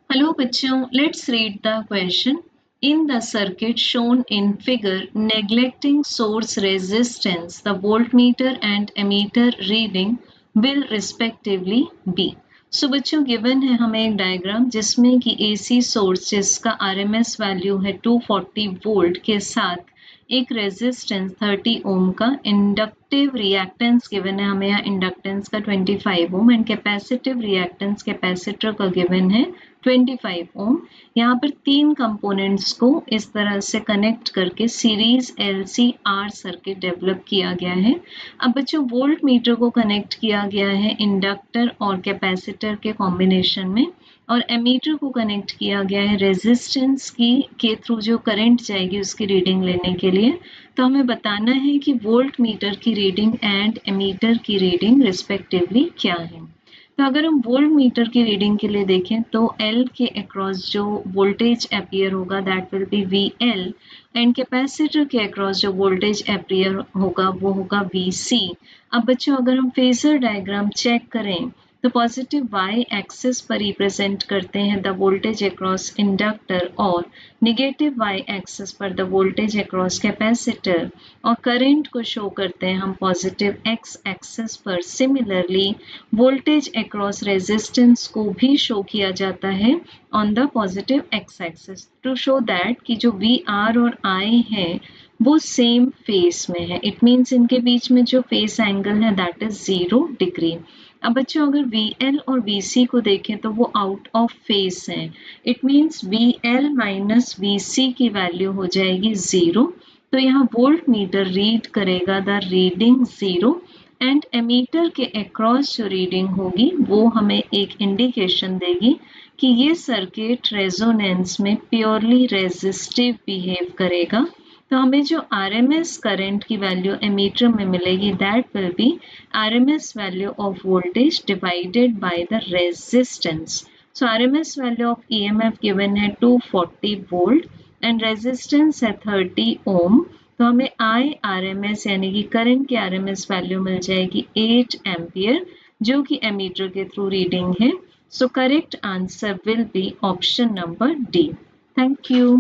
Hello बच्चों, let's read the question. In the circuit shown in figure, neglecting source resistance, the voltmeter and ammeter reading will respectively be. So बच्चों given है हमें एक diagram जिसमें कि AC source जिसका RMS value है 240 volt के साथ एक रेजिस्टेंस 30 ओम का, इंडक्टिव रिएक्टेंस गिवन है हमें यहाँ इंडक्टेंस का 25 ohm and capacitive reactance capacitor का गिवन है 25 ओम। यहाँ पर तीन कंपोनेंट्स को इस तरह से कनेक्ट करके सीरीज LC-R सर्किट डेवलप किया गया है। अब बच्चों वोल्ट मीटर को कनेक्ट किया गया है इंडक्टर और कैपेसिटर के कॉम्बिनेशन में और एमीटर को कनेक्ट किया गया है रेजिस्टेंस के थ्रू जो करंट जाएगी उसकी रीडिंग लेने के लिए। तो हमें बताना है कि वोल्ट मीटर की रीडिंग एंड एमीटर की रीडिंग रिस्पेक्टिवली क्या है। तो अगर हम वोल्ट मीटर की रीडिंग के लिए देखें तो L के अक्रॉस जो वोल्टेज अपीयर होगा that will be VL and capacitor के अक्रॉस जो वोल्टेज अपीयर होगा वो होगा VC। अब बच्चों अगर हम फेजर डायग्राम चेक करें तो पॉजिटिव y एक्सिस पर रिप्रेजेंट करते हैं द वोल्टेज अक्रॉस इंडक्टर और निगेटिव y एक्सिस पर द वोल्टेज अक्रॉस कैपेसिटर और करंट को शो करते हैं हम पॉजिटिव x एक्सिस पर। सिमिलरली वोल्टेज अक्रॉस रेजिस्टेंस को भी शो किया जाता है on the positive x axis to show that कि जो VR और I है वो सेम फेस में है। इट मीन्स इनके बीच में जो फेस एंगल है दैट इज 0 डिग्री। अब बच्चों अगर VL और VC को देखें तो वो आउट ऑफ फेस है। It means VL minus VC की वैल्यू हो जाएगी 0। तो यहाँ वोल्ट मीटर रीड करेगा द रीडिंग 0 एंड एमीटर के अक्रॉस जो रीडिंग होगी वो हमें एक इंडिकेशन देगी कि ये सर्किट रेजोनेंस में प्योरली रेजिस्टिव बिहेव करेगा। तो हमें जो RMS करंट की वैल्यू एमीटर में मिलेगी that will be RMS value of voltage divided by the resistance. So RMS value of EMF given है 240 वोल्ट एंड रेजिस्टेंस है 30 ओम। तो हमें RMS यानी कि करंट की RMS वैल्यू मिल जाएगी 8 एम्पियर जो कि एमीटर के थ्रू रीडिंग है। So correct answer will be option number D. Thank you.